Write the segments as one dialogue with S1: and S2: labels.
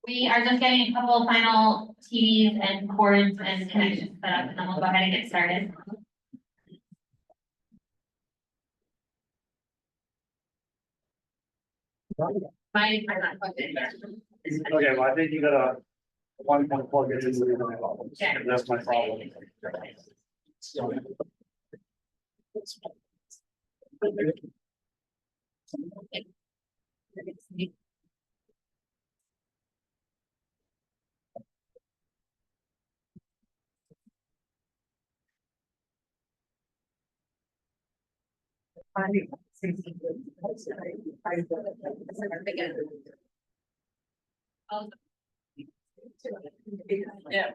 S1: We are just getting a couple final TVs and cords and connections set up, and then we'll go ahead and get started. Mine are not plugged in.
S2: Okay, well, I think you got a one point plug it into the.
S1: Yeah.
S2: That's my problem.
S1: Yeah.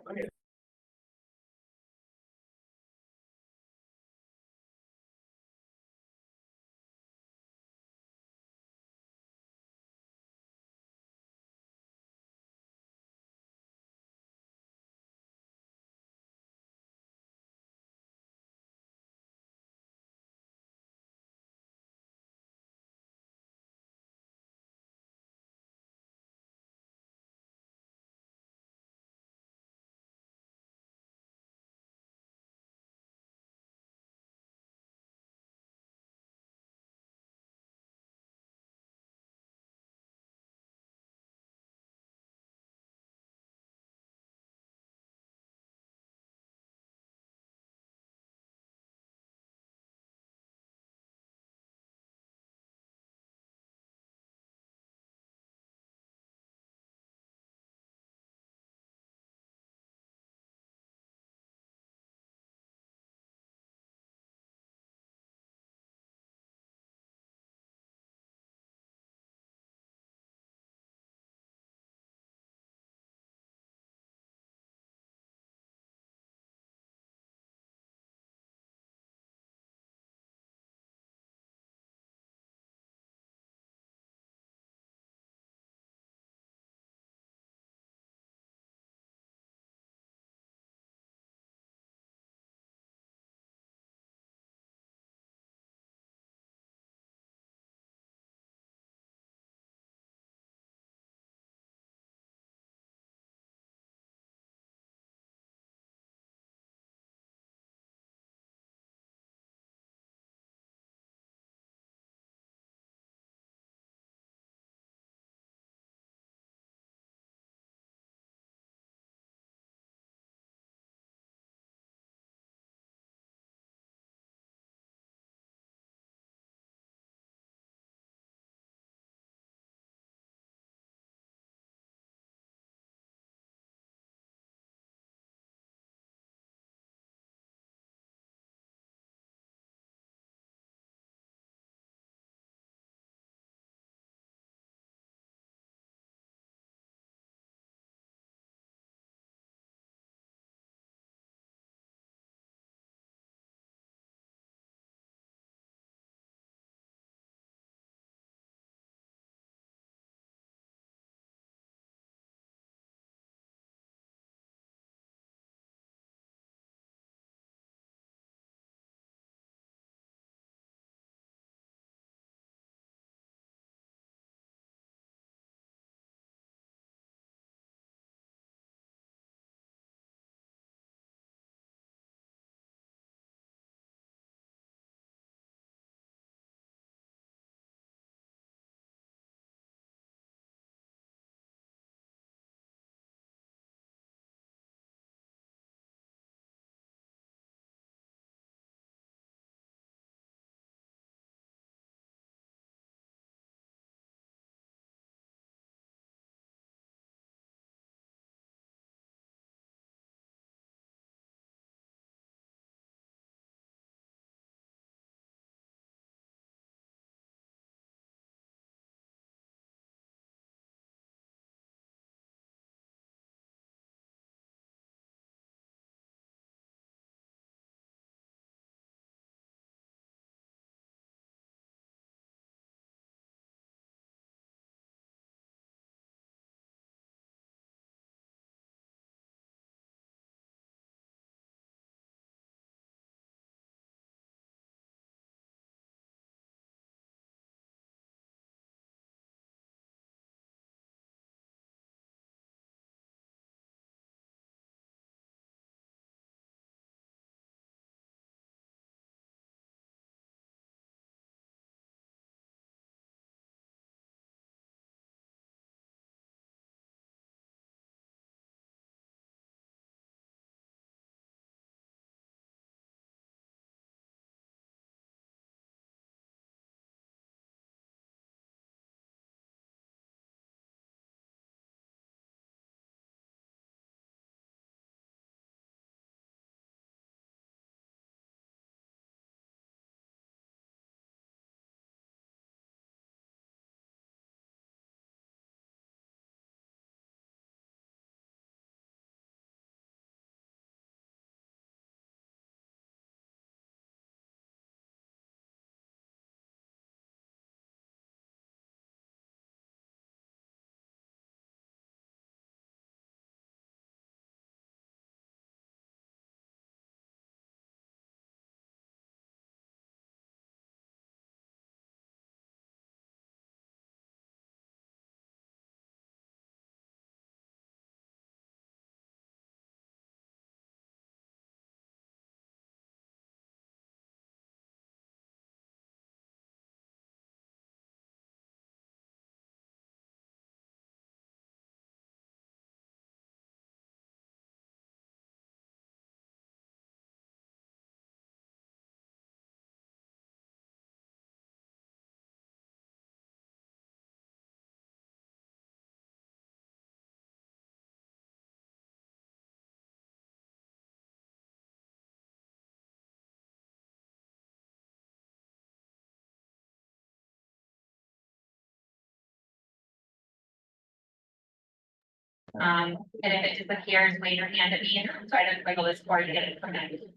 S1: And if it disappears, wave your hand at me and try to wiggle this cord to get it from it.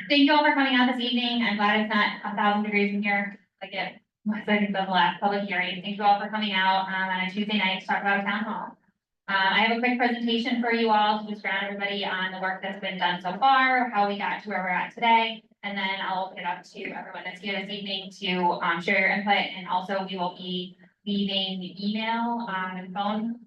S1: Thank you all for coming out this evening. I'm glad it's not 1,000 degrees in here, like it was, I think, the last public hearing. Thank you all for coming out, on a Tuesday night to talk about town hall. I have a quick presentation for you all to just ground everybody on the work that's been done so far, how we got to where we're at today. And then I'll open it up to everyone that's here this evening to, share your input. And also we will be leaving the email, and phone,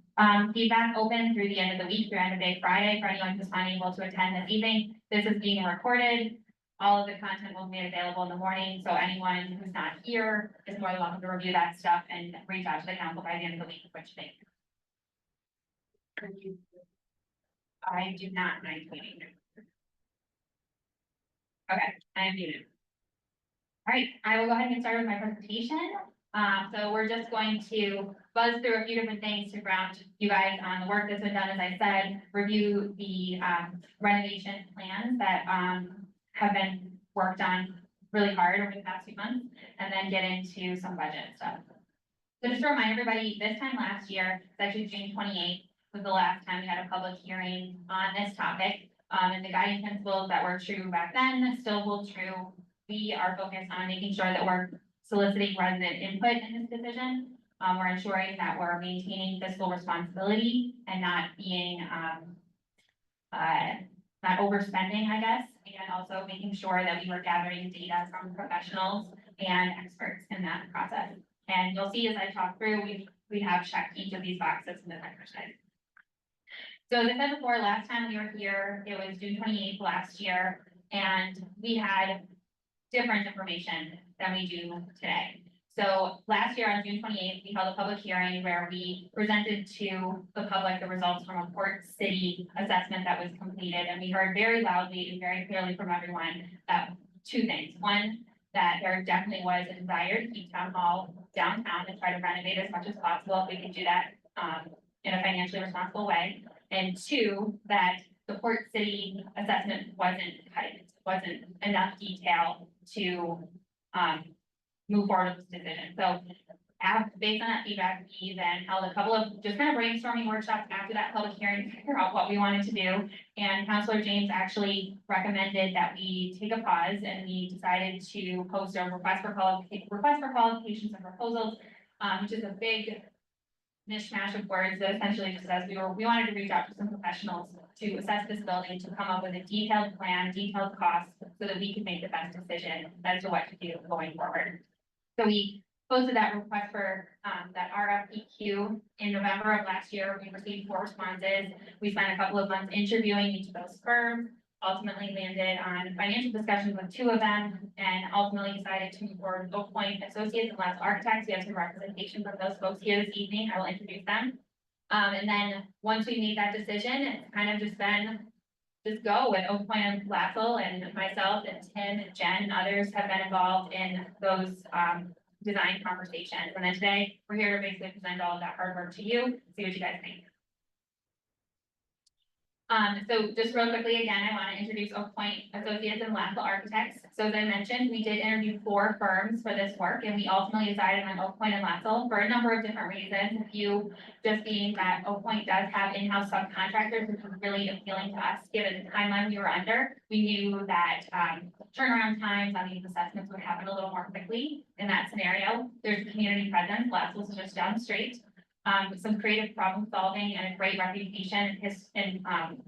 S1: feedback open through the end of the week, through end of day Friday, for anyone who's unable to attend this evening. This is being recorded. All of the content will be made available in the morning, so anyone who's not here is more than welcome to review that stuff and reach out to the council by the end of the week, which they. I do not mind tweeting. Okay, I am muted. All right, I will go ahead and get started with my presentation. So we're just going to buzz through a few different things to ground you guys on the work that's been done, as I said, review the renovation plans that have been worked on really hard over the past few months, and then get into some budget stuff. So just to remind everybody, this time last year, it's actually June 28th, was the last time we had a public hearing on this topic. And the guiding principles that were true back then still hold true. We are focused on making sure that we're soliciting resident input in this decision. We're ensuring that we're maintaining fiscal responsibility and not being, not overspending, I guess, and also making sure that we were gathering data from professionals and experts in that process. And you'll see as I talk through, we have checked each of these boxes in this exercise. So as I said before, last time we were here, it was June 28th last year, and we had different information than we do today. So last year on June 28th, we held a public hearing where we presented to the public the results from a Port City assessment that was completed. And we heard very loudly and very clearly from everyone that two things. One, that there definitely was a desire to keep town hall downtown and try to renovate as much as possible if we could do that in a financially responsible way. And two, that the Port City assessment wasn't enough detail to move forward with this decision. So based on that feedback, we then held a couple of just kind of brainstorming workshops after that public hearing to figure out what we wanted to do. And Councilor James actually recommended that we take a pause, and we decided to post a request for qualifications and proposals, which is a big mishmash of words that essentially just says we wanted to reach out to some professionals to assess this building, to come up with a detailed plan, detailed costs, so that we could make the best decision as to what to do going forward. So we posted that request for that RFPQ in November of last year. We received 4 responses. We spent a couple of months interviewing each of those firms, ultimately landed on financial discussions with 2 of them, and ultimately decided to move forward with Oak Point Associates and Lassell Architects. We have some representation from those folks here this evening. I will introduce them. And then once we made that decision, it's kind of just been just go with Oak Point and Lassell, and myself and Tim and Jen and others have been involved in those design conversations. And then today we're here to basically present all of that hard work to you, see what you guys think. So just real quickly, again, I want to introduce Oak Point Associates and Lassell Architects. So as I mentioned, we did interview 4 firms for this work, and we ultimately decided on Oak Point and Lassell for a number of different reasons. A few just being that Oak Point does have in-house subcontractors, which was really appealing to us, given the timeline we were under. We knew that turnaround times on these assessments would happen a little more quickly in that scenario. There's community presence. Lassell's just down the street. Some creative problem solving and a great reputation and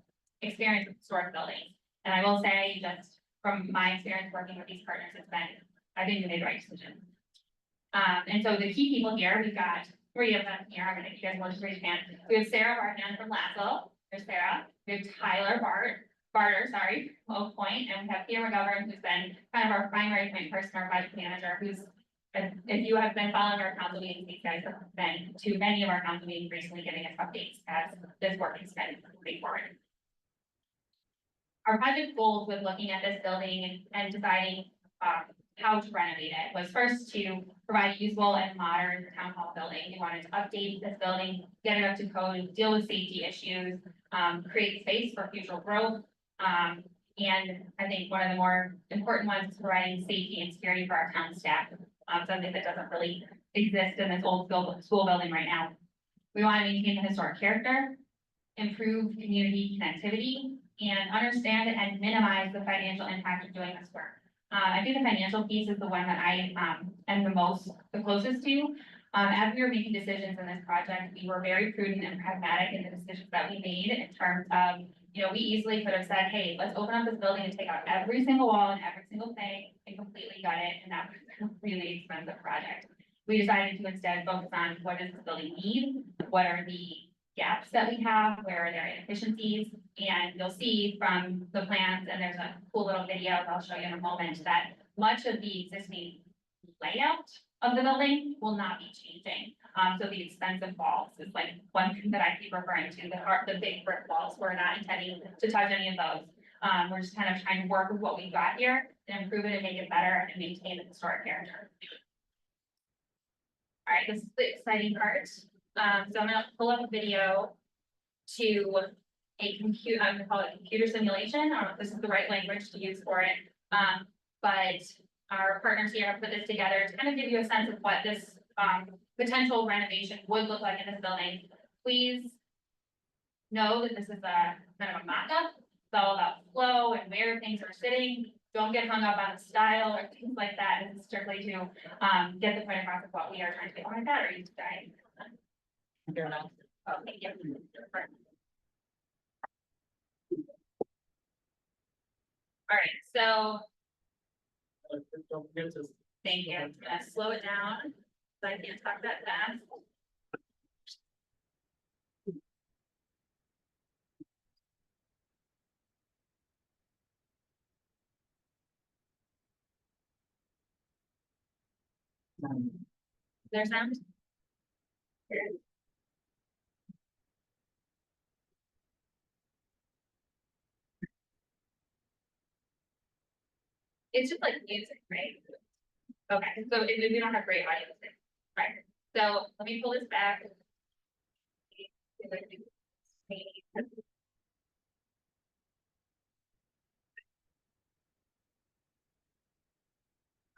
S1: experience with historic buildings. And I will say, just from my experience working with these partners, I think we made the right decision. And so the key people here, we've got 3 of them here. I'm gonna, if you guys want to raise your hand. We have Sarah Bartman from Lassell. There's Sarah. We have Tyler Barter, sorry, from Oak Point, and we have Peter McGovern, who's been kind of our primary point person, our project manager, who's, if you have been following our council meetings, these guys have been to many of our council meetings recently, giving us updates as this work has been moving forward. Our project goals with looking at this building and deciding how to renovate it was first to provide a usable and modern town hall building. We wanted to update this building, get it up to code, deal with safety issues, create space for future growth. And I think one of the more important ones is providing safety and security for our town staff. Something that doesn't really exist in this old school building right now. We want to maintain the historic character, improve community connectivity, and understand and minimize the financial impact of doing this work. I think the financial piece is the one that I, am the closest to. As we were making decisions in this project, we were very prudent and pragmatic in the decisions that we made in terms of, you know, we easily could have said, hey, let's open up this building and take out every single wall and every single thing and completely gut it, and that was a really expensive project. We decided to instead focus on what does this building need, what are the gaps that we have, where are there inefficiencies, and you'll see from the plans, and there's a cool little video that I'll show you in a moment, that much of the existing layout of the building will not be changing. So the expensive walls is like one thing that I keep referring to, the big brick walls, we're not intending to touch any of those. We're just kind of trying to work with what we've got here and improve it and make it better and maintain the historic character. All right, this is the exciting part. So I'm gonna pull up a video to a computer, I'm gonna call it computer simulation. I don't know if this is the right language to use for it. But our partners here have put this together to kind of give you a sense of what this potential renovation would look like in this building. Please know that this is a kind of a mock-up. It's all about flow and where things are sitting. Don't get hung up on the style or things like that. This is strictly to get the point across of what we are trying to do. Oh my God, are you dying? Oh, thank you. All right, so thank you. I'm gonna slow it down, so I can't talk that fast. There's sound? It's just like music, right? Okay, so if we don't have great audio, right? So let me pull this back.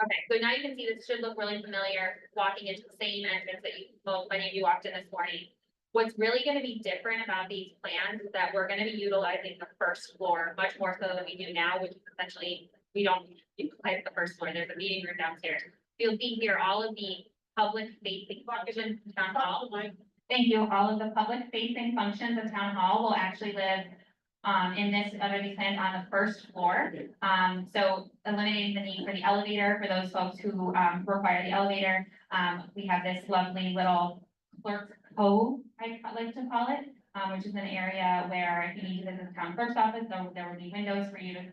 S1: Okay, so now you can see this should look really familiar, walking into the same entrance that you, well, many of you walked in this morning. What's really gonna be different about these plans is that we're gonna be utilizing the first floor much more so than we do now, which is essentially, we don't utilize the first floor, there's a meeting room downstairs. You'll see here all of the public facing functions of town hall. Thank you, all of the public facing functions of town hall will actually live in this, under these plans on the first floor. So eliminating the need for the elevator for those folks who require the elevator. We have this lovely little clerk cove, I like to call it, which is an area where if you need to visit the town clerk's office, there will be windows for you to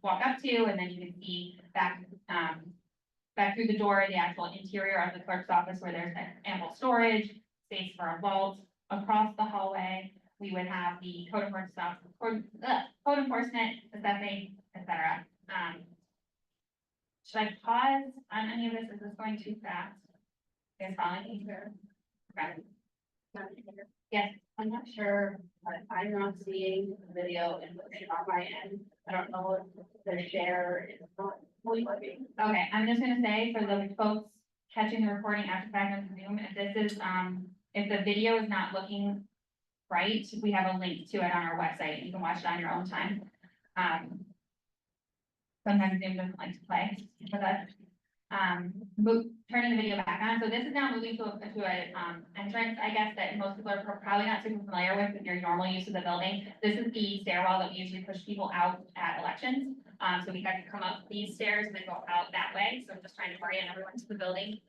S1: walk up to, and then you can see back through the door, the actual interior of the clerk's office where there's ample storage, space for a vault. Across the hallway, we would have the code enforcement, assessing, etc. Should I pause on any of this? Is this going too fast? You guys following me here? Okay. Yes,
S3: I'm not sure, but I'm not seeing the video and on my end. I don't know if the share is not fully working.
S1: okay, I'm just gonna say for the folks catching the recording after the fact on Zoom, if this is, if the video is not looking right, we have a link to it on our website. You can watch it on your own time. Sometimes Zoom doesn't like to play with us. Turning the video back on. So this is now moving to a entrance, I guess, that most people are probably not super familiar with your normal use of the building. This is the stairwell that we usually push people out at elections. So we had to come up these stairs and then go out that way. So I'm just trying to orient everyone to the building.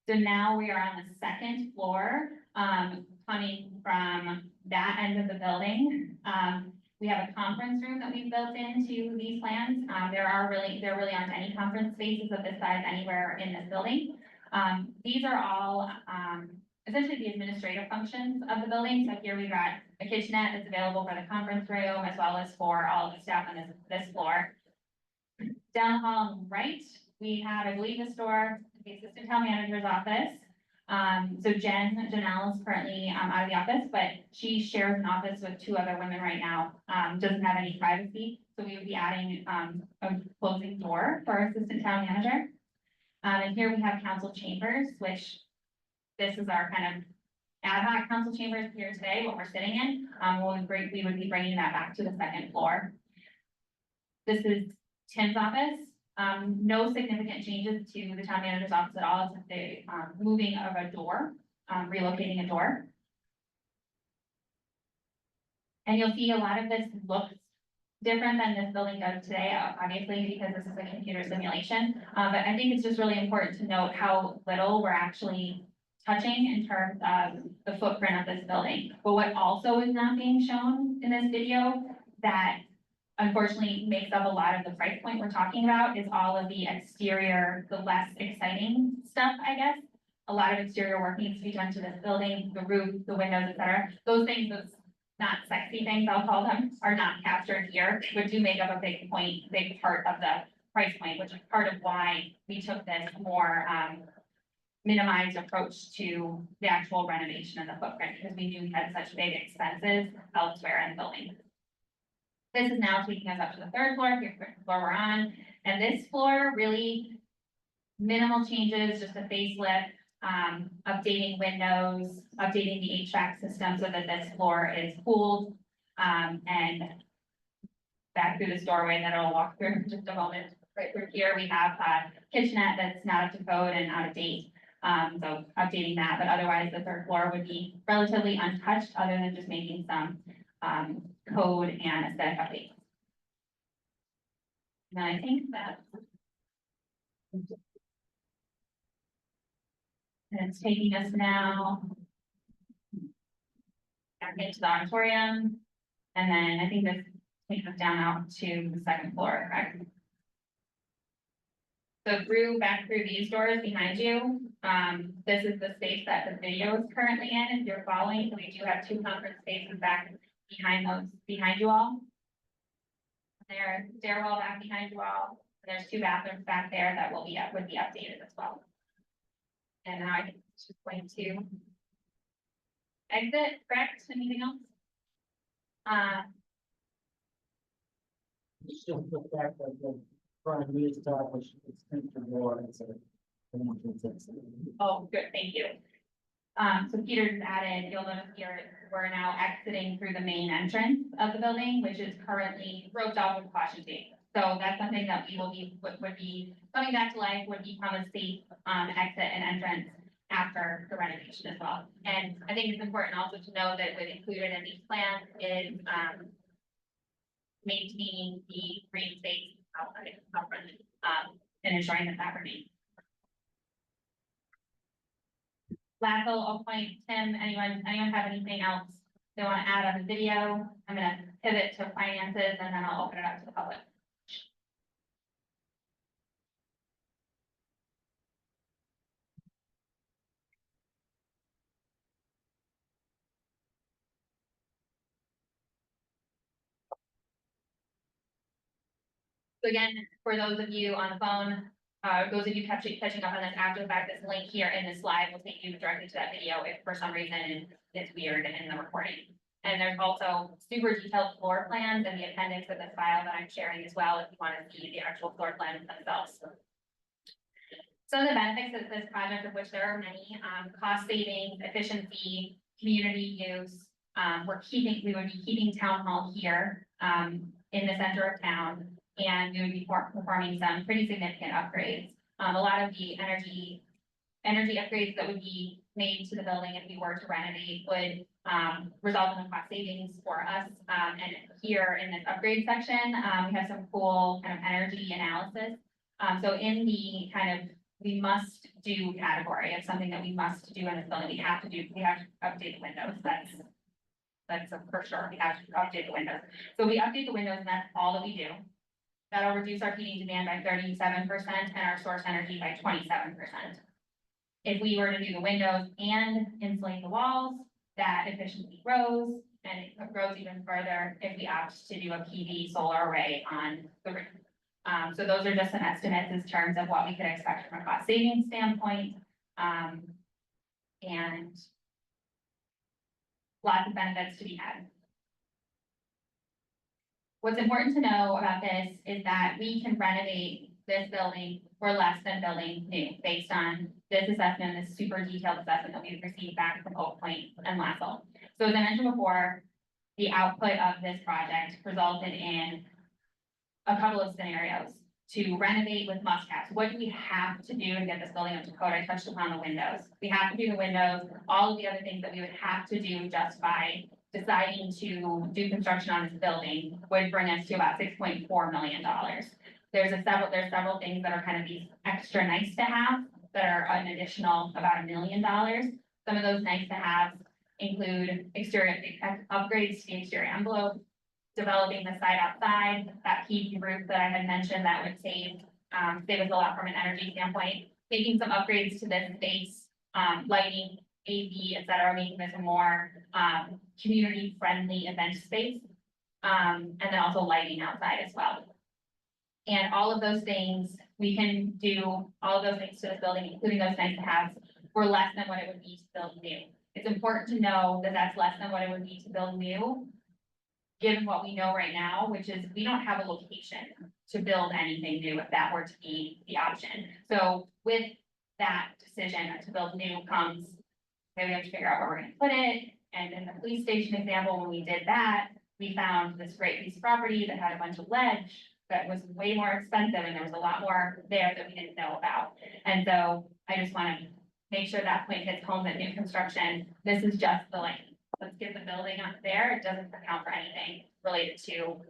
S1: So now we are on the second floor, coming from that end of the building. We have a conference room that we've built into these plans. There really aren't any conference spaces of this size anywhere in this building. These are all, essentially the administrative functions of the building. So here we've got a kitchenette that's available for the conference room as well as for all of the staff on this floor. Down the hall on the right, we have, I believe, this door, the assistant town manager's office. So Janelle is currently out of the office, but she shares an office with two other women right now. Doesn't have any privacy, so we would be adding a closing door for our assistant town manager. And here we have council chambers, which this is our kind of ad hoc council chambers here today, what we're sitting in, we would be bringing that back to the second floor. This is Tim's office. No significant changes to the town manager's office at all, except the moving of a door, relocating a door. And you'll see a lot of this looks different than this building does today, obviously, because this is a computer simulation. But I think it's just really important to note how little we're actually touching in terms of the footprint of this building. But what also is not being shown in this video that unfortunately makes up a lot of the price point we're talking about is all of the exterior, the less exciting stuff, I guess. A lot of exterior work needs to be done to this building, the roof, the windows, et cetera. Those things, those not sexy things, I'll call them, are not captured here, but do make up a big part of the price point, which is part of why we took this more minimized approach to the actual renovation of the footprint, because we knew we had such big expenses elsewhere in the building. This is now taking us up to the third floor, here's the floor we're on, and this floor really minimal changes, just a facelift, updating windows, updating the HVAC system so that this floor is cooled, and back through this doorway that I'll walk through in just a moment. Right through here, we have a kitchenette that's not up to code and out of date. So updating that, but otherwise the third floor would be relatively untouched, other than just making some code and aesthetic updates. And I think that and it's taking us now back into the auditorium, and then I think this takes us down out to the second floor, correct? So back through these doors behind you, this is the space that the video is currently in, if you're following, so we do have two conference spaces back behind you all. There's stairwell back behind you all, and there's two bathrooms back there that would be updated as well. And now I'm just going to exit, correct? Anything else?
S4: Just the fact that the front reestablished its center door as a.
S1: Oh, good, thank you. So Peter's added, you'll notice here, we're now exiting through the main entrance of the building, which is currently roped off with caution tape. So that's something that we will be, would be coming back to life, would become a safe, exit and entrance after the renovation as well. And I think it's important also to know that with included in these plans is, maintaining the green space outside of front, and ensuring that that remains. Last little point, Tim, anyone have anything else they want to add on the video? I'm gonna pivot to finances and then I'll open it up to the public. So again, for those of you on the phone, those of you catching up on this after the fact, this link here in this slide will take you directly to that video if for some reason it's weird in the recording. And there's also super detailed floor plans in the appendix of the file that I'm sharing as well, if you want to see the actual floor plans themselves. Some of the benefits of this project, of which there are many, cost savings, efficiency, community use. We would be keeping town hall here, in the center of town. And we would be performing some pretty significant upgrades. A lot of the energy upgrades that would be made to the building if we were to renovate would result in a cost savings for us. And here in this upgrade section, we have some cool kind of energy analysis. So in the kind of we must do category of something that we must do in this building, we have to update the windows. That's for sure. We have to update the windows. So we update the windows, and that's all that we do. That'll reduce our heating demand by 37% and our source energy by 27%. If we were to do the windows and insulate the walls, that efficiency grows, and it grows even further if we opt to do a PV solar array on the roof. So those are just some estimates in terms of what we could expect from a cost savings standpoint. And lots of benefits to be had. What's important to know about this is that we can renovate this building or less than building new, based on this assessment, this super detailed assessment that we've received back from Oak Point and Lassell. So as I mentioned before, the output of this project resulted in a couple of scenarios to renovate with must-haves. What do we have to do to get this building up to code? I touched upon the windows. We have to do the windows, all of the other things that we would have to do just by deciding to do construction on this building would bring us to about $6.4 million. There's several things that are kind of these extra nice to have that are an additional about $1 million. Some of those nice to have include exterior upgrades to the exterior envelope, developing the site outside, that PV roof that I had mentioned that would save us a lot from an energy standpoint, making some upgrades to this space, lighting, AV, et cetera, making this a more community-friendly event space, and then also lighting outside as well. And all of those things, we can do all of those things to this building, including those nice to haves, for less than what it would be to build new. It's important to know that that's less than what it would be to build new, given what we know right now, which is we don't have a location to build anything new if that were to be the option. So with that decision to build new comes, okay, we have to figure out where we're gonna put it. And in the police station example, when we did that, we found this great piece of property that had a bunch of ledge that was way more expensive, and there was a lot more there that we didn't know about. And so I just wanna make sure that point hits home that new construction, this is just the like, let's get the building up there. It doesn't account for anything related to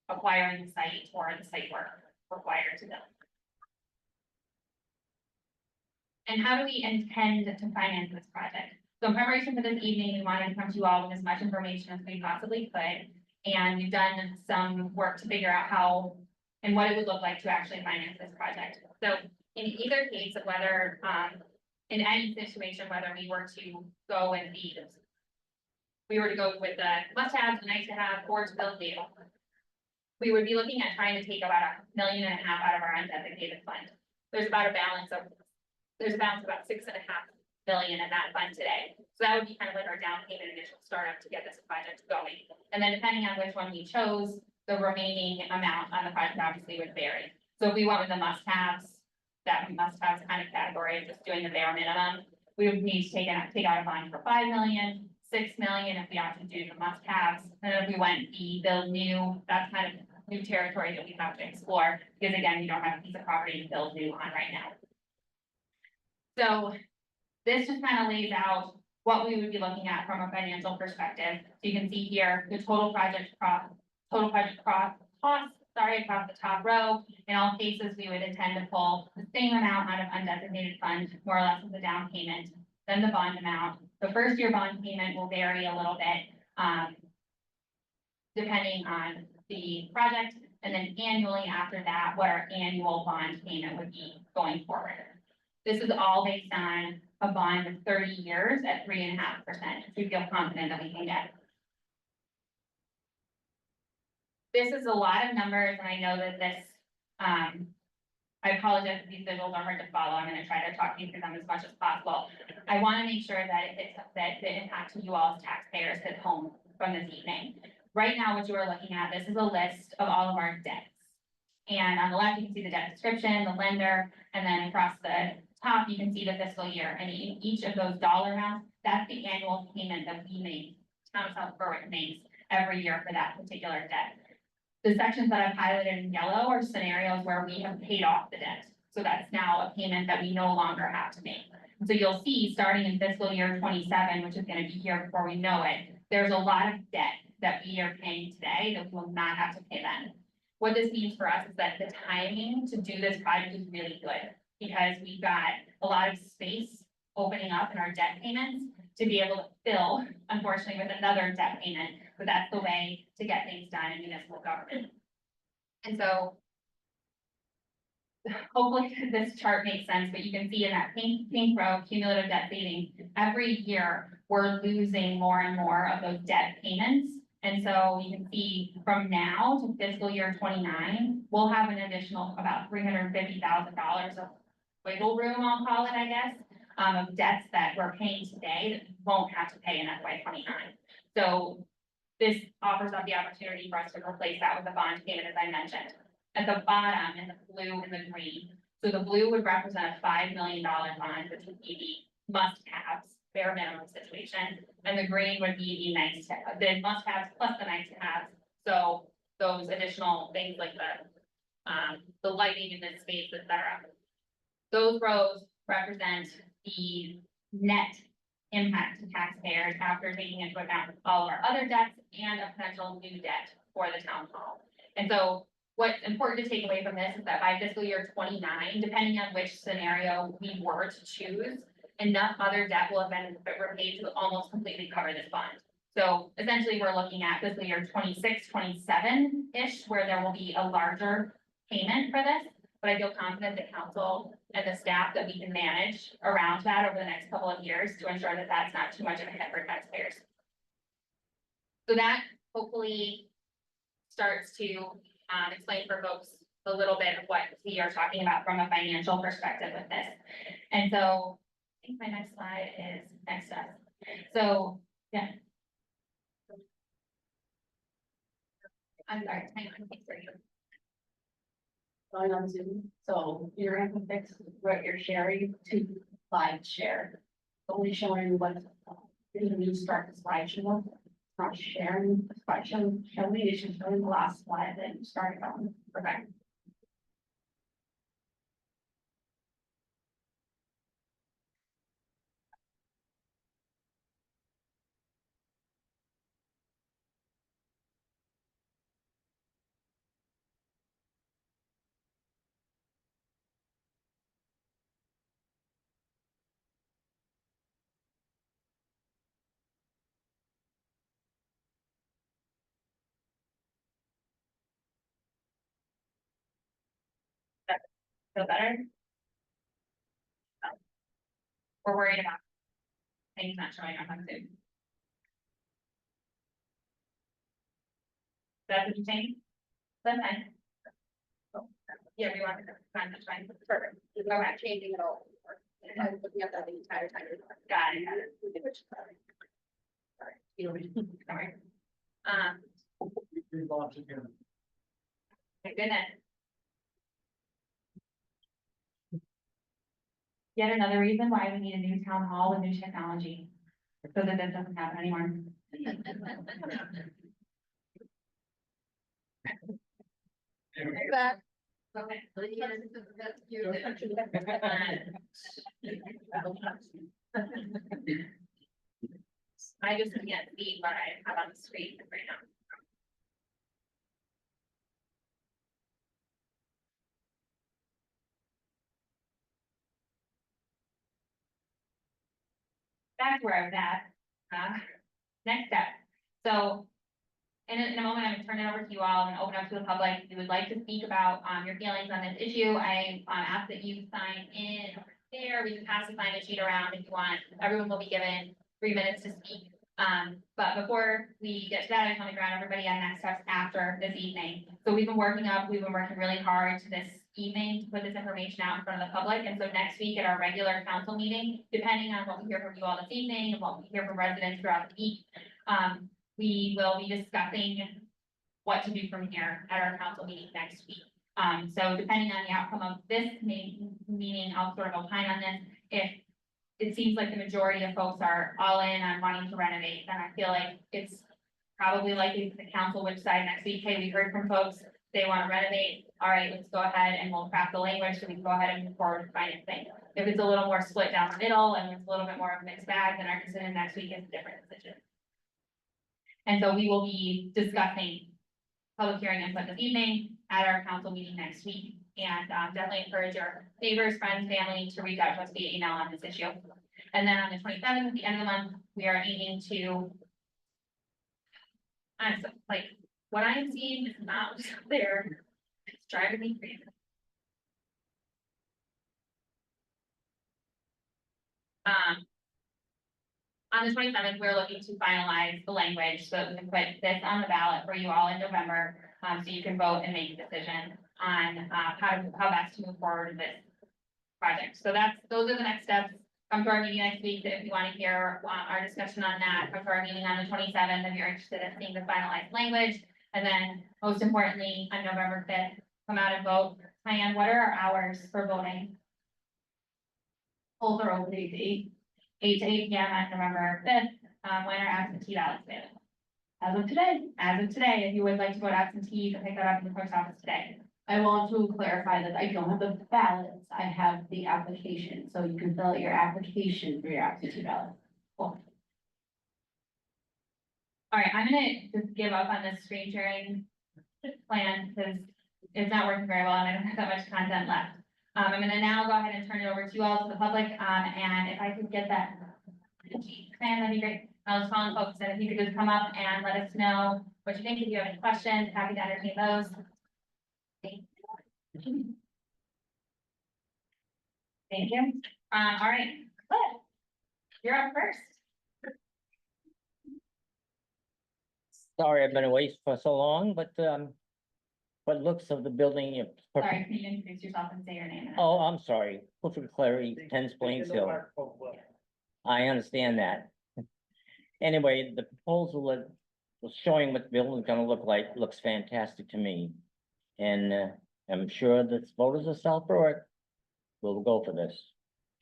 S1: acquiring the site or the site work required to build. And how do we intend to finance this project? So in preparation for this evening, we wanted to come to you all with as much information as we possibly could. And we've done some work to figure out how and what it would look like to actually finance this project. So in either case of whether, in any situation, whether we were to go with we were to go with the must-haves, the nice-to-have, or to build new, we would be looking at trying to take about $1.5 million out of our undesignated fund. There's about a balance of about $6.5 million in that fund today. So that would be kind of like our down payment initial startup to get this project going. And then depending on which one we chose, the remaining amount on the project obviously would vary. So if we went with the must-haves, that must-haves kind of category of just doing the bare minimum, we would need to take out a bond for $5 million. 6 million if we opted to do the must-haves, and if we went the build new, that's kind of new territory that we have to explore, because again, we don't have a piece of property to build new on right now. So this just kind of lays out what we would be looking at from a financial perspective. So you can see here, the total project cost, across the top row. In all cases, we would intend to pull the same amount out of undesignated fund, more or less as a down payment, than the bond amount. The first year bond payment will vary a little bit, depending on the project, and then annually after that, what our annual bond payment would be going forward. This is all based on a bond of 30 years at 3.5%, which we feel confident that we can get. This is a lot of numbers, and I know that this, I apologize if these visuals are hard to follow. I'm gonna try to talk you through them as much as possible. I wanna make sure that that the impact to you all as taxpayers hit home from this evening. Right now, what you are looking at, this is a list of all of our debts. And on the left, you can see the debt description, the lender, and then across the top, you can see the fiscal year. And in each of those dollar amounts, that's the annual payment that we make, Town of South Berwick makes every year for that particular debt. The sections that I've highlighted in yellow are scenarios where we have paid off the debt. So that's now a payment that we no longer have to make. So you'll see, starting in fiscal year 27, which is gonna be here before we know it, there's a lot of debt that we are paying today that we will not have to pay then. What this means for us is that the timing to do this project is really good, because we've got a lot of space opening up in our debt payments to be able to fill, unfortunately, with another debt payment, but that's the way to get things done in municipal government. And so hopefully this chart makes sense, but you can see in that pink row, cumulative debt savings, every year we're losing more and more of those debt payments. And so you can see from now to fiscal year 29, we'll have an additional about $350,000 of wiggle room, I'll call it, I guess, of debts that we're paying today that we won't have to pay in FY 29. So this offers up the opportunity for us to replace that with a bond payment, as I mentioned. at the bottom in the blue and the green. So the blue would represent a $5 million bond, which would be the must-haves, bare minimum situation. And the green would be the nice to, the must-haves plus the nice-to-haves. So those additional things like the lighting in this space, et cetera. Those rows represent the net impact to taxpayers after taking into account all of our other debts and a potential new debt for the town hall. And so what's important to take away from this is that by fiscal year 29, depending on which scenario we were to choose, enough other debt will have been repaid to almost completely cover this bond. So essentially, we're looking at fiscal year 26, 27-ish, where there will be a larger payment for this. But I feel confident the council and the staff that we can manage around that over the next couple of years to ensure that that's not too much of a hit for taxpayers. So that hopefully starts to explain for folks a little bit of what we are talking about from a financial perspective with this. And so I think my next slide is next up. So, yeah. I'm sorry, hang on, thanks for you.
S3: Going on Zoom, so you're gonna fix what you're sharing to slide share. Only showing what, when you start the slideshow, not sharing the slideshow, showing, it's just showing the last slide that you started on.
S1: Okay. Feel better? We're worried about things not showing up on Zoom. That's what you're saying? That's fine. Yeah, we want to, fine, that's fine. Perfect.
S3: We're not changing at all. I'm looking at that the entire time.
S1: Got it.
S3: Sorry. You know,
S1: Sorry.
S4: Relaunch again.
S1: My goodness. Yet another reason why we need a new town hall with new technology, so that this doesn't happen anymore.
S3: Back.
S1: Okay. I just can't see what I have on the screen right now. Back where I was at, next step. So in a moment, I'm gonna turn it over to you all and open up to the public. If you would like to speak about, your feelings on this issue, I, ask that you sign in over there. We can pass the sign-in sheet around if you want. Everyone will be given 3 minutes to speak. But before we get to that, I just want to ground everybody on next steps after this evening. So we've been working really hard to this evening to put this information out in front of the public. And so next week at our regular council meeting, depending on what we hear from you all this evening and what we hear from residents throughout the week, we will be discussing what to do from here at our council meeting next week. So depending on the outcome of this meeting, I'll sort of opine on this. If it seems like the majority of folks are all in on wanting to renovate, then I feel like it's probably likely the council would decide next week, hey, we heard from folks, they want to renovate. All right, let's go ahead and we'll craft the language so we can go ahead and move forward with financing. If it's a little more split down the middle and it's a little bit more of a mixed bag, then our decision next week is a different decision. And so we will be discussing public hearing input this evening at our council meeting next week. And definitely encourage your neighbors, friends, family to reach out to us via email on this issue. And then on the 27th, at the end of the month, we are aiming to, like, what I am seeing is not what's out there. It's driving me crazy. On the 27th, we're looking to finalize the language so that we can put this on the ballot for you all in November, so you can vote and make a decision on how best to move forward with this project. So those are the next steps. Come to our meeting next week if you want to hear our discussion on that. Come to our meeting on the 27th if you're interested in seeing the finalized language. And then most importantly, on November 5th, come out and vote. Diane, what are our hours for voting?
S3: Polls are open 8 to 8
S1: 8 to 8 PM on November 5th, when are absentee ballots available?
S3: as of today.
S1: As of today, if you would like to vote absentee, you can pick that up in the post office today.
S3: I want to clarify that I don't have the ballots, I have the application, so you can fill out your application for your absentee ballot. Cool.
S1: All right, I'm gonna just give up on this screen sharing plan because it's not working very well and I don't have that much content left. I'm gonna now go ahead and turn it over to you all, to the public, and if I could get that plan, that'd be great. I was calling folks that if you could just come up and let us know what you think, if you have any questions, happy to entertain those. Thank you. Thank you. All right, Cliff, you're up first.
S5: Sorry, I've been away for so long, but, what looks of the building?
S1: Sorry, can you introduce yourself and say your name?
S5: Oh, I'm sorry, Clifford Clary, 10 Plains Hill. I understand that. Anyway, the proposal that was showing what the building's gonna look like looks fantastic to me. And, I'm sure that voters of South Berwick will go for this.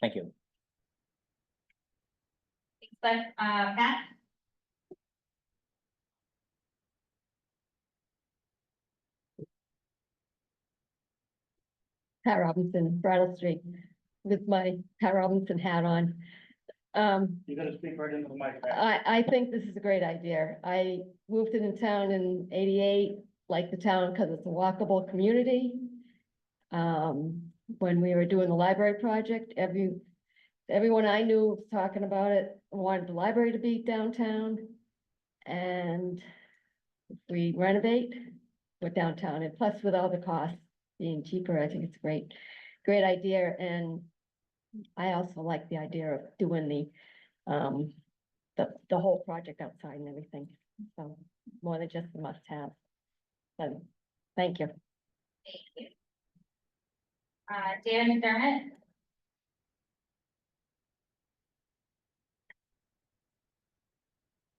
S5: Thank you.
S1: But, Pat?
S6: Pat Robinson, Brattle Street, with my Pat Robinson hat on.
S2: You gotta speak right into the mic.
S6: I think this is a great idea. I moved into town in 88, like the town because it's a walkable community. When we were doing the library project, everyone I knew was talking about it, wanted the library to be downtown. And if we renovate, we're downtown, and plus with all the costs being cheaper, I think it's a great idea, and I also like the idea of doing the whole project outside and everything, so more than just the must-have. So, thank you.
S1: Thank you. David McDermott?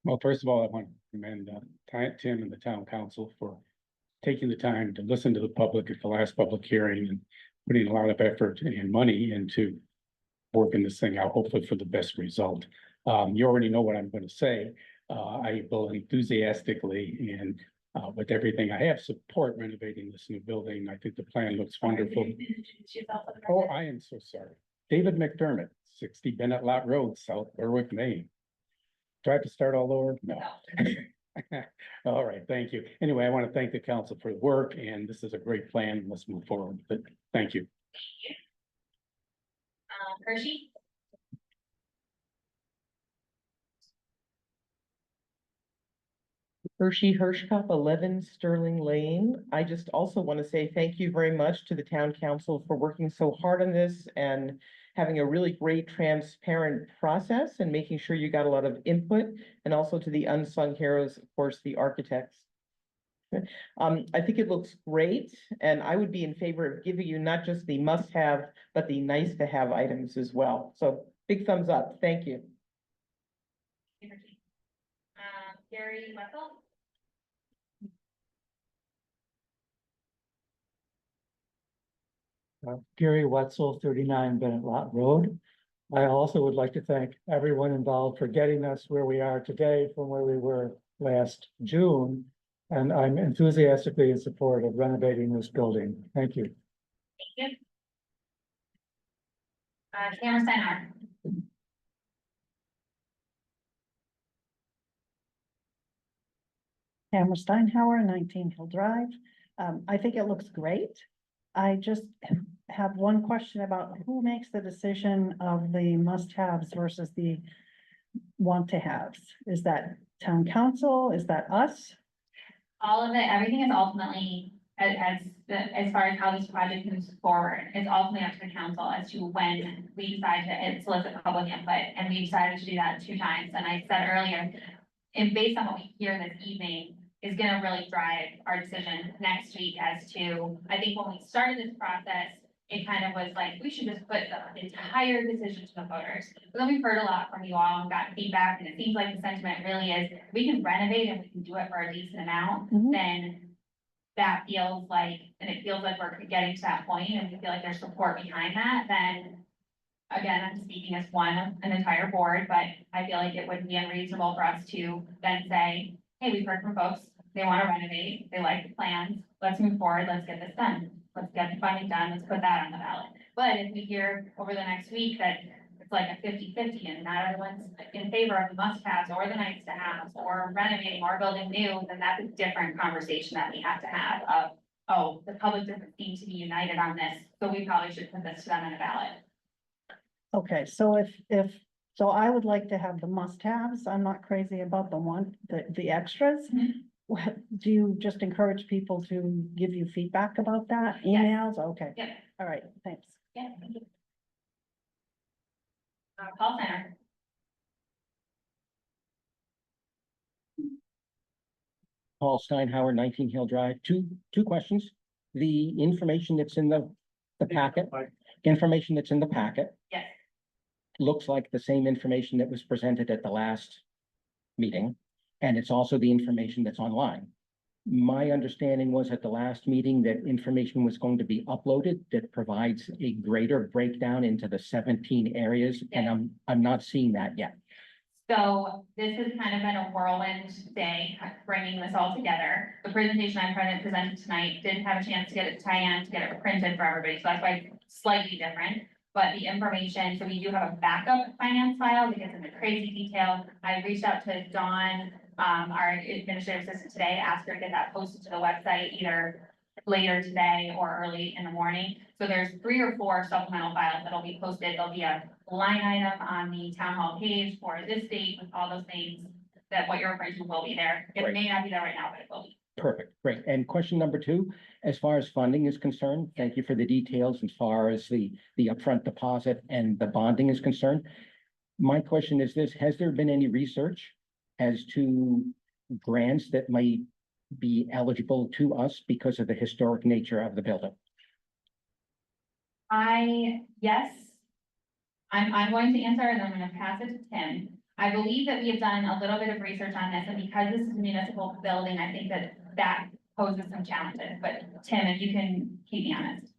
S7: Well, first of all, I want to commend Tim and the town council for taking the time to listen to the public at the last public hearing and putting a lot of effort and money into working this thing out, hopefully for the best result. You already know what I'm going to say. I will enthusiastically and with everything I have support renovating this new building. I think the plan looks wonderful. Oh, I am so sorry. David McDermott, 60 Bennett Lot Road, South Berwick, Maine. Do I have to start all over? No. All right, thank you. Anyway, I want to thank the council for the work, and this is a great plan. Let's move forward with it. Thank you.
S1: Hershey?
S8: Hershey Hirschkopf, 11 Sterling Lane. I just also want to say thank you very much to the town council for working so hard on this and having a really great transparent process and making sure you got a lot of input, and also to the unsung heroes, of course, the architects. I think it looks great, and I would be in favor of giving you not just the must-have, but the nice-to-have items as well. So big thumbs up. Thank you.
S1: Gary Wessel?
S4: Gary Wetzel, 39 Bennett Lot Road. I also would like to thank everyone involved for getting us where we are today from where we were last June. And I'm enthusiastically in support of renovating this building. Thank you.
S1: Thank you. Cameron Steinhardt?
S9: Tamara Steinhauer, 19 Hill Drive. I think it looks great. I just have one question about who makes the decision of the must-haves versus the want-to-haves? Is that town council? Is that us?
S1: All of it, everything is ultimately, as far as how this project moves forward, it's ultimately up to the council as to when we decide to solicit public input, and we decided to do that 2 times, and I said earlier, and based on what we hear this evening, is gonna really drive our decision next week as to, I think when we started this process, it kind of was like, we should just put the entire decision to the voters. But then we've heard a lot from you all and gotten feedback, and it seems like the sentiment really is, we can renovate and we can do it for a decent amount,
S9: Mhm.
S1: then that feels like, and it feels like we're getting to that point and we feel like there's support behind that, then again, I'm speaking as an entire board, but I feel like it wouldn't be unreasonable for us to then say, hey, we've heard from folks, they want to renovate, they like the plans, let's move forward, let's get this done. Let's get the funding done, let's put that on the ballot. But if we hear over the next week that it's like a 50-50 and not everyone's in favor of the must-haves or the nice-to-haves or renovating or building new, then that's a different conversation that we have to have of, oh, the public doesn't seem to be united on this, so we probably should put this to them on a ballot.
S9: Okay, so so I would like to have the must-haves. I'm not crazy about the extras.
S1: Mhm.
S9: Do you just encourage people to give you feedback about that?
S1: Yes.
S9: Emails? Okay.
S1: Yep.
S9: All right, thanks.
S1: Yeah. Thank you. Call center.
S10: Paul Steinhauer, 19 Hill Drive. Two questions. The information that's in the packet,
S1: Yes.
S10: looks like the same information that was presented at the last meeting, and it's also the information that's online. My understanding was at the last meeting that information was going to be uploaded that provides a greater breakdown into the 17 areas, and I'm not seeing that yet.
S1: So this has kind of been a whirlwind day, bringing this all together. The presentation I'm trying to present tonight didn't have a chance to get it to Diane, to get it printed for everybody, so that's why it's slightly different. But the information, so we do have a backup finance file that gets into crazy detail. I reached out to Dawn, our administrative assistant today, asked her to get that posted to the website either later today or early in the morning. So there's 3 or 4 supplemental files that'll be posted. There'll be a line item on the town hall page for this date with all those things that what you're referring to will be there. It
S10: Great.
S1: may not be there right now, but it will be.
S10: Perfect, great. And question number 2, as far as funding is concerned, thank you for the details as far as the upfront deposit and the bonding is concerned. My question is this: has there been any research as to grants that might be eligible to us because of the historic nature of the building?
S1: Yes. I'm going to answer and then I'm gonna pass it to Tim. I believe that we have done a little bit of research on this, and because this is a municipal building, I think that poses some challenges, but Tim, if you can keep me honest.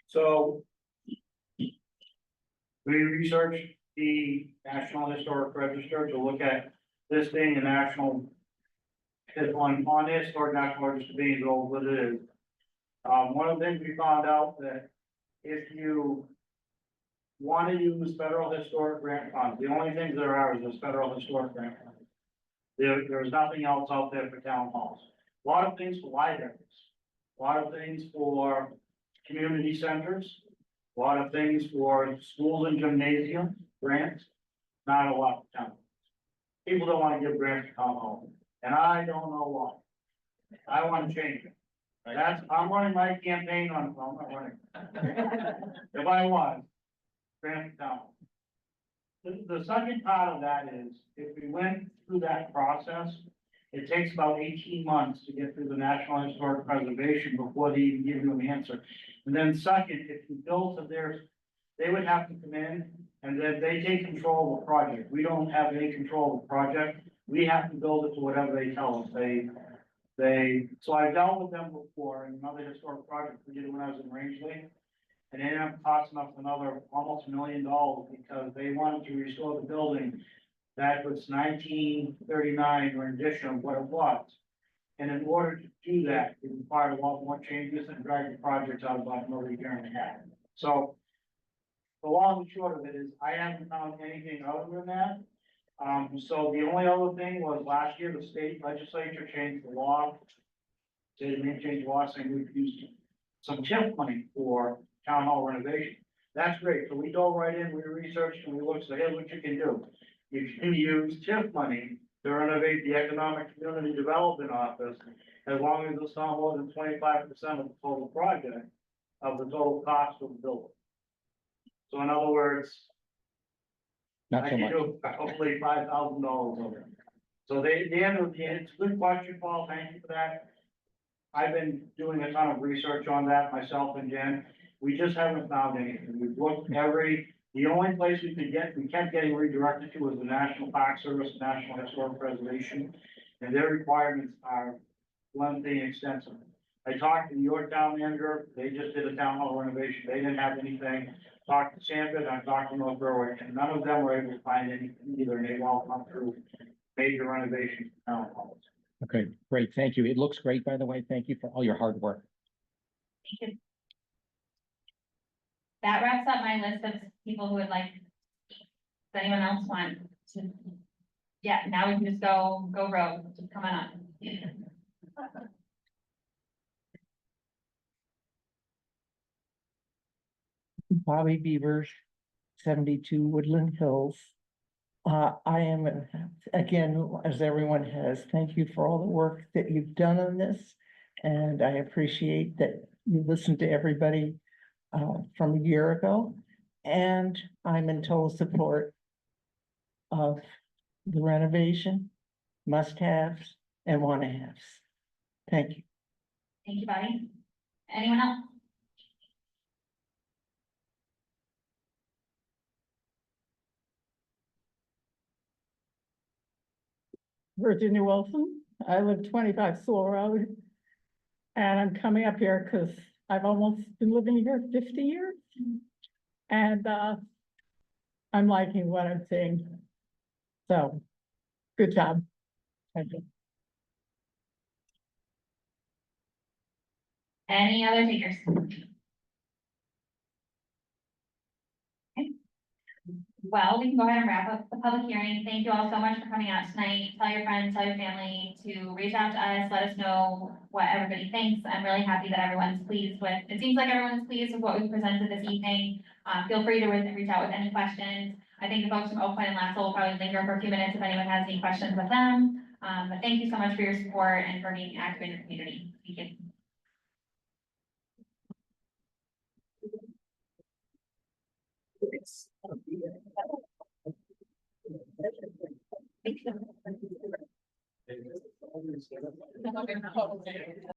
S2: So we researched the National Historic Register to look at this being a national, on the Historic National Register being what it is. One of the things we found out that if you want to use federal historic grant funds, the only things there are is this federal historic grant fund. There's nothing else out there for town halls. A lot of things for libraries, a lot of things for community centers, a lot of things for schools and gymnasium grants, not a lot for town. People don't want to give grants to town hall, and I don't know why. I want to change it. I'm running my campaign on, well, I'm not running. If I was, grant to town. The second part of that is, if we went through that process, it takes about 18 months to get through the National Historic Preservation before they even give you an answer. And then second, if you build to theirs, they would have to come in and then they take control of the project. We don't have any control of the project. We have to build it to whatever they tell us. So I dealt with them before in another historic project we did when I was in Rangeley. And it ended up costing us another almost $1 million because they wanted to restore the building that was 1939 rendition of what it was. And in order to do that, it required a lot more changes and dragged the project out about another year and a half. So the long and short of it is, I haven't found anything other than that. So the only other thing was last year, the state legislature changed the law. They may change the law saying we've used some TIF money for town hall renovation. That's great. So we dove right in, we researched and we looked, so here's what you can do. You can use TIF money to renovate the Economic Community Development Office, as long as it's not more than 25% of the total project, of the total cost of the building. So in other words,
S10: Not
S2: I
S10: so
S2: can
S10: much.
S2: do hopefully $5,000 over it. So the end of the, it's a good question, Paul, thank you for that. I've been doing a ton of research on that myself and Jen. We just haven't found anything. We've looked the only place we kept getting redirected to was the National Park Service, National Historic Preservation. And their requirements are lengthy and extensive. I talked to your town manager, they just did a town hall renovation, they didn't have anything. Talked to Sanford, I talked to North Berwick, and none of them were able to find anything either, and they all come through major renovation town halls.
S10: Okay, great, thank you. It looks great, by the way. Thank you for all your hard work.
S1: Thank you. That wraps up my list of people who would like. Does anyone else want to? Yeah, now we can just go rogue, just come on up.
S11: Bobby Beavers, 72 Woodland Hills. I am, again, as everyone has, thank you for all the work that you've done on this. And I appreciate that you listened to everybody from a year ago. And I'm in total support of the renovation, must-haves and want-to-haves. Thank you.
S1: Thank you, Bobby. Anyone else?
S9: Virginia Wilson. I live 25 Sewell Road. And I'm coming up here because I've almost been living here 50 years. And I'm liking what I'm seeing. So, good job. Thank you.
S1: Any other takers? Okay. Well, we can go ahead and wrap up the public hearing. Thank you all so much for coming out tonight. Tell your friends, tell your family to reach out to us, let us know what everybody thinks. I'm really happy that everyone's pleased with, it seems like everyone's pleased with what we presented this evening. Feel free to reach out with any questions. I think the folks from Oak Point and Lassell will probably linger for a few minutes if anyone has any questions with them. But thank you so much for your support and for being active in your community. Thank you. Thank you.